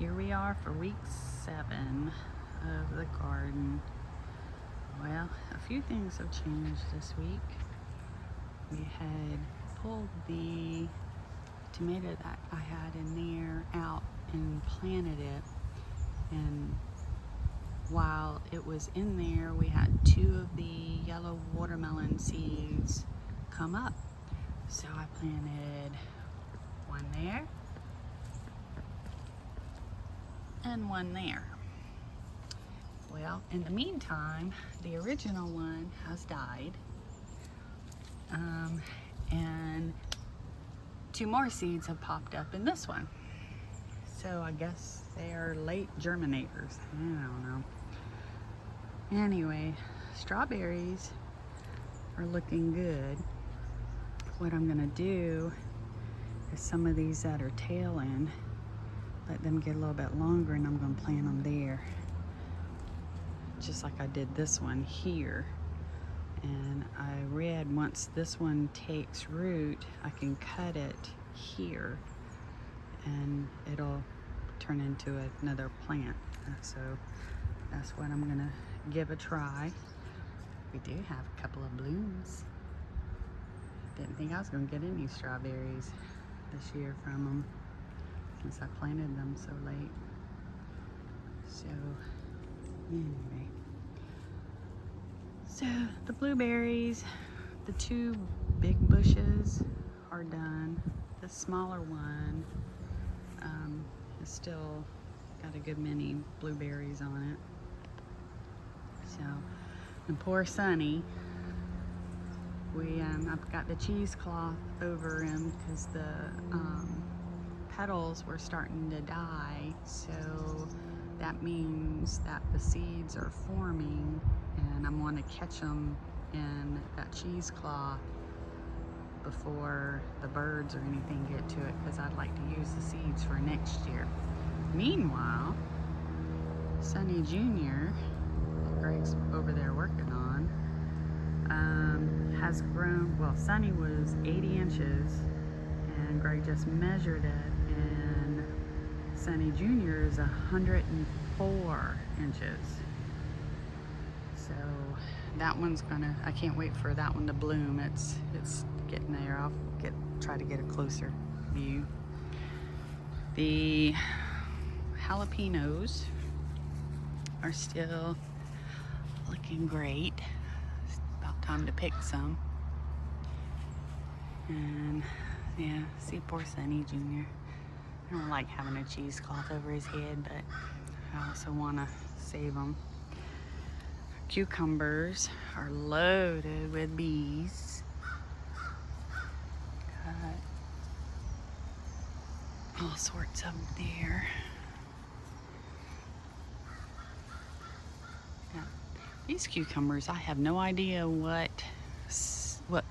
Here we are for week 7 of the garden. Well, a few things have changed this week. We had pulled the tomato that I had in there out and planted it, and while it was in there, we had 2 of the yellow watermelon seeds come up. So I planted one there and one there. Well, in the meantime, the original one has died, and 2 more seeds have popped up in this one. So I guess they are late germinators. I don't know. Anyway, strawberries are looking good. What I'm gonna do is some of these that are tailing, let them get a little bit longer, and I'm gonna plant them there, just like I did this one here. And I read once this one takes root, I can cut it here and it'll turn into another plant. So that's what I'm gonna give a try. We do have a couple of blooms. Didn't think I was gonna get any strawberries this year from them since I planted them so late. So anyway, so the blueberries, the 2 big bushes are done. The smaller one is still got a good many blueberries on it. So, and poor Sonny, I've got the cheesecloth over him because the petals were starting to die. So that means that the seeds are forming, and I want to catch them in that cheesecloth before the birds or anything get to it, because I'd like to use the seeds for next year. Meanwhile, Sonny Jr., that Greg's over there working on, has grown. Well, Sonny was 80 inches, and Greg just measured it, and Sonny Jr. is 104 inches. So that one's gonna, I can't wait for that one to bloom. It's getting there. I'll try to get a closer view. The jalapenos are still looking great. It's about time to pick some. And yeah, see, poor Sonny Jr. I don't like having a cheesecloth over his head, but I also want to save them. Cucumbers are loaded with bees. Got all sorts of them there. Yeah. These cucumbers, I have no idea what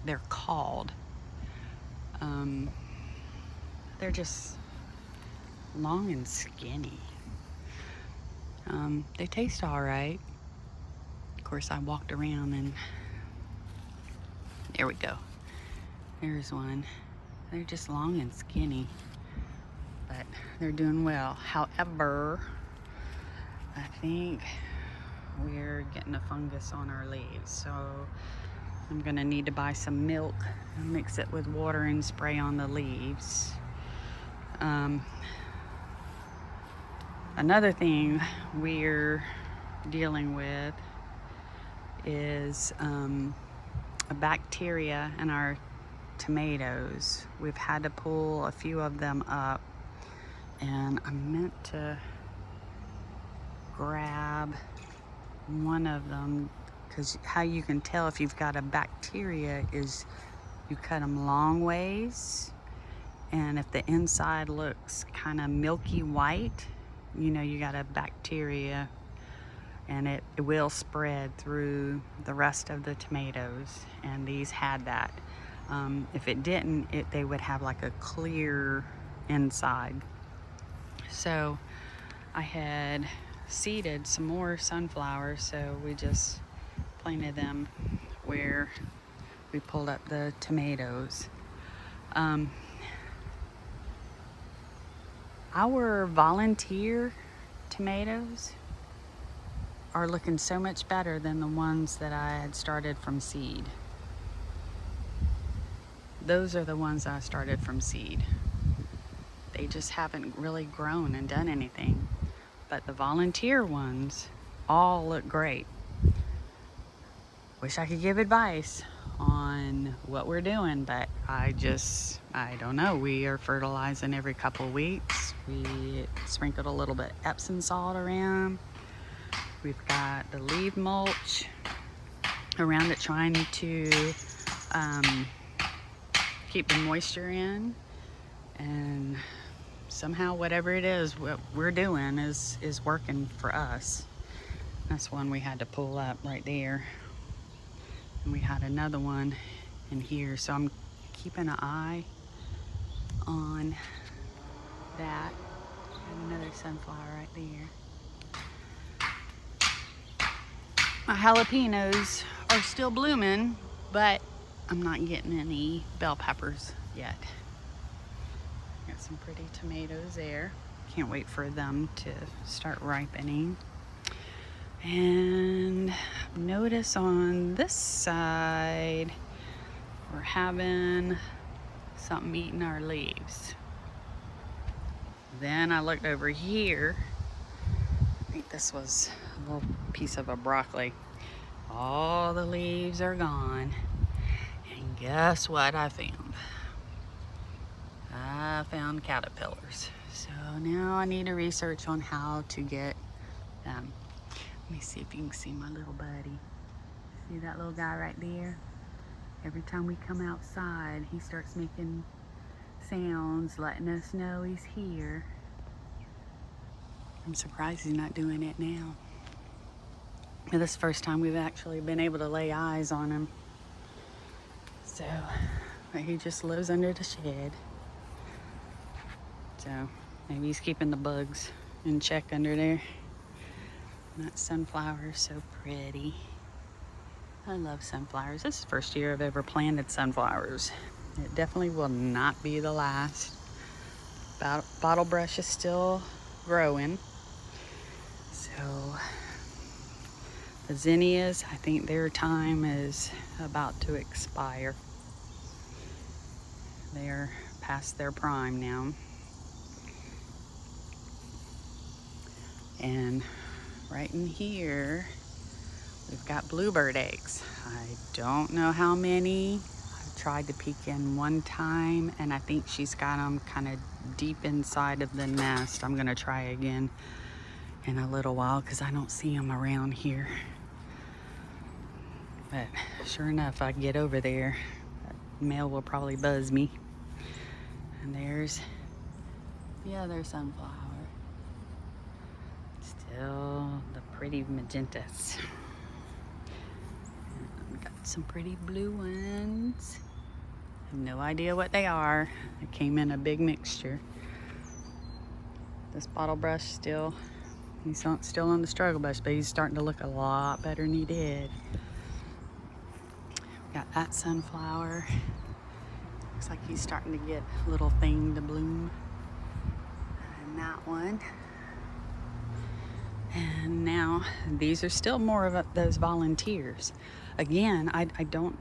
they're called. They're just long and skinny. They taste all right. Of course, I walked around and there we go. There's one. They're just long and skinny, but they're doing well. However, I think we're getting a fungus on our leaves, so I'm gonna need to buy some milk and mix it with water and spray on the leaves. Another thing we're dealing with is a bacteria in our tomatoes. We've had to pull a few of them up, and I meant to grab one of them, because how you can tell if you've got a bacteria is you cut them long ways, and if the inside looks kind of milky white, you know you got a bacteria, and it will spread through the rest of the tomatoes, and these had that. If it didn't, they would have like a clear inside. So I had seeded some more sunflowers, so we just planted them where we pulled up the tomatoes. Our volunteer tomatoes are looking so much better than the ones that I had started from seed. Those are the ones I started from seed. They just haven't really grown and done anything. But the volunteer ones all look great. Wish I could give advice on what we're doing, but I don't know. We are fertilizing every couple of weeks. We sprinkled a little bit Epsom salt around. We've got the leaf mulch around it, trying to keep the moisture in. And somehow whatever it is, what we're doing is working for us. That's one we had to pull up right there. And we had another one in here, so I'm keeping an eye on that. And another sunflower right there. My jalapenos are still blooming, but I'm not getting any bell peppers yet. Got some pretty tomatoes there. Can't wait for them to start ripening. And notice on this side, we're having something eating our leaves. Then I looked over here. I think this was a little piece of a broccoli. All the leaves are gone. And guess what I found? I found caterpillars. So now I need to research on how to get them. Let me see if you can see my little buddy. See that little guy right there? Every time we come outside, he starts making sounds, letting us know he's here. I'm surprised he's not doing it now. This is the first time we've actually been able to lay eyes on him. So, but he just lives under the shed. So, maybe he's keeping the bugs in check under there. That sunflower is so pretty. I love sunflowers. This is the first year I've ever planted sunflowers. It definitely will not be the last. Bottle brush is still growing. So the zinnias, I think their time is about to expire. They're past their prime now. And right in here, we've got bluebird eggs. I don't know how many. I tried to peek in one time, and I think she's got them kind of deep inside of the nest. I'm gonna try again in a little while because I don't see them around here. But sure enough, I get over there, that male will probably buzz me. And there's the other sunflower. Still the pretty magentas. And got some pretty blue ones. I have no idea what they are. They came in a big mixture. This bottle brush he's still on the struggle brush, but he's starting to look a lot better than he did. Got that sunflower. Looks like he's starting to get a little thing to bloom. And that one. And now these are still more of those volunteers. Again, I don't,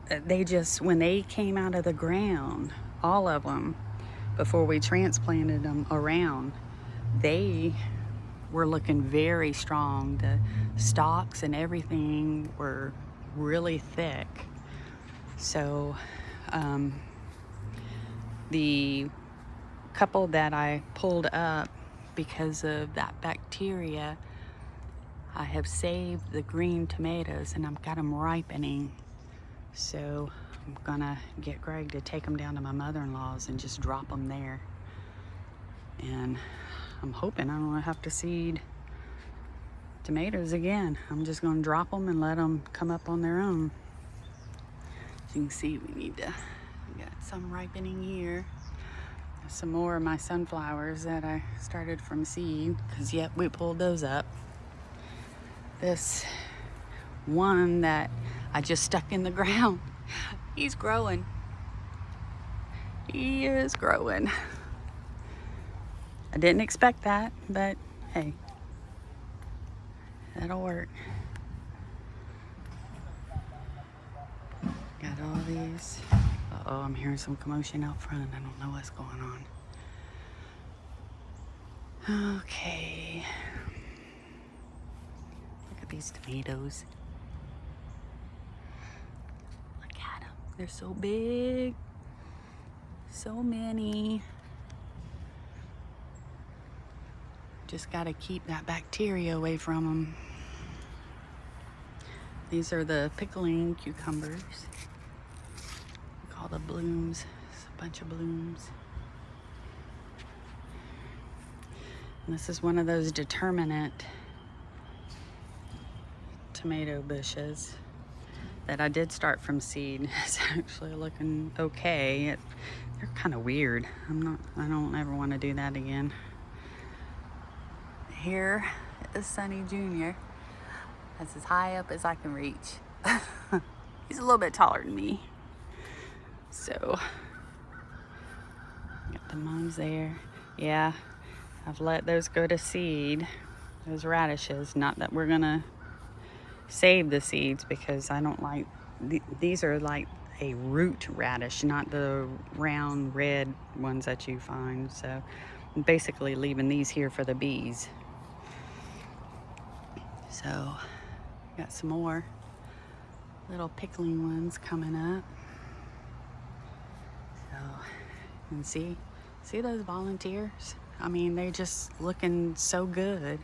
they just, when they came out of the ground, all of them, before we transplanted them around, they were looking very strong. The stalks and everything were really thick. So the couple that I pulled up, because of that bacteria, I have saved the green tomatoes and I've got them ripening. So I'm gonna get Greg to take them down to my mother-in-law's and just drop them there. And I'm hoping I don't have to seed tomatoes again. I'm just gonna drop them and let them come up on their own. As you can see, we got some ripening here. Some more of my sunflowers that I started from seed, because yep, we pulled those up. This one that I just stuck in the ground, he's growing. He is growing. I didn't expect that, but hey, that'll work. Got all these. Uh-oh, I'm hearing some commotion out front. I don't know what's going on. Okay. Look at these tomatoes. Look at them. They're so big. So many. Just got to keep that bacteria away from them. These are the pickling cucumbers. We call the blooms. It's a bunch of blooms. And this is one of those determinate tomato bushes that I did start from seed. It's actually looking okay. They're kind of weird. I don't ever want to do that again. Here is Sonny Jr. That's as high up as I can reach. He's a little bit taller than me. So, got the mums there. Yeah, I've let those go to seed, those radishes. Not that we're gonna save the seeds because I don't like, these are like a root radish, not the round red ones that you find. So, I'm basically leaving these here for the bees. So, got some more little pickling ones coming up. So, you can see those volunteers? I mean, they're just looking so good.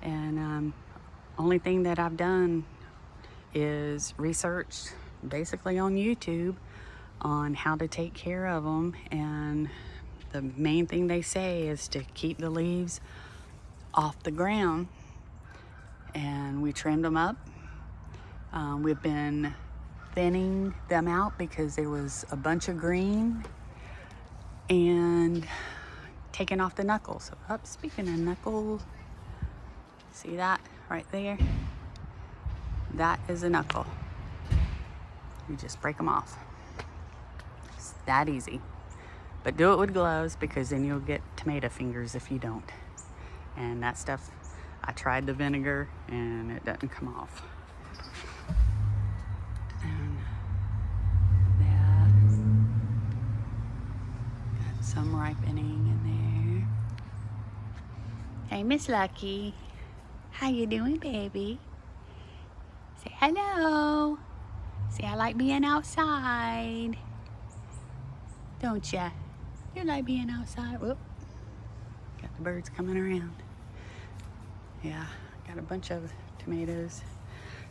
And only thing that I've done is research basically on YouTube on how to take care of them. And the main thing they say is to keep the leaves off the ground. And we trimmed them up. We've been thinning them out because there was a bunch of green and taking off the knuckles. So, speaking of knuckles, see that right there? That is a knuckle. You just break them off. It's that easy. But do it with gloves because then you'll get tomato fingers if you don't. And that stuff, I tried the vinegar and it doesn't come off. And that, got some ripening in there. Hey, Miss Lucky. How you doing, baby? Say hello. Say I like being outside. Don't ya? You like being outside? Whoop. Got the birds coming around. Yeah, got a bunch of tomatoes.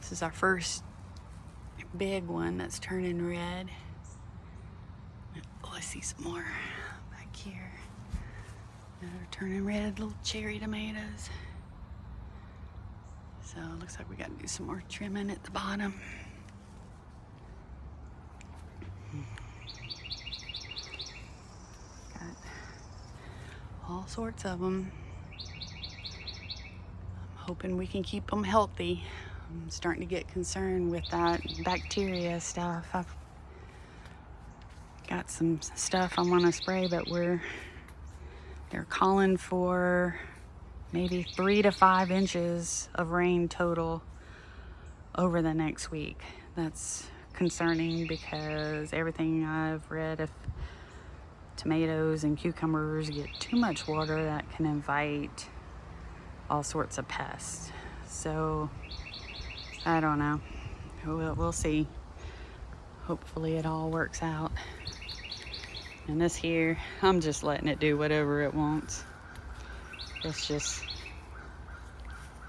This is our first big one that's turning red. Oh, I see some more back here. They're turning red, little cherry tomatoes. So it looks like we got to do some more trimming at the bottom. Got all sorts of them. Hoping we can keep them healthy. I'm starting to get concerned with that bacteria stuff. I've got some stuff I want to spray, but they're calling for maybe 3 to 5 inches of rain total over the next week. That's concerning because everything I've read, if tomatoes and cucumbers get too much water, that can invite all sorts of pests. So I don't know. We'll see. Hopefully it all works out. And this here, I'm just letting it do whatever it wants. It's just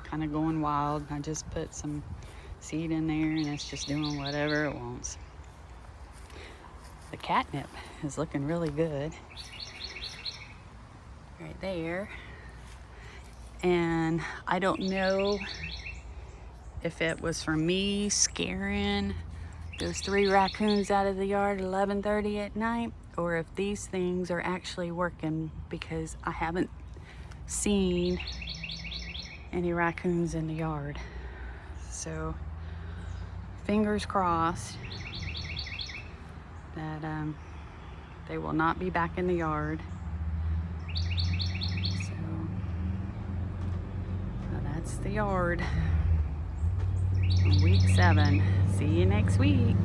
kind of going wild. I just put some seed in there and it's just doing whatever it wants. The catnip is looking really good. Right there. And I don't know if it was from me scaring those 3 raccoons out of the yard at 11:30 at night, or if these things are actually working, because I haven't seen any raccoons in the yard. So fingers crossed that they will not be back in the yard. that's the yard. Week 7. See you next week.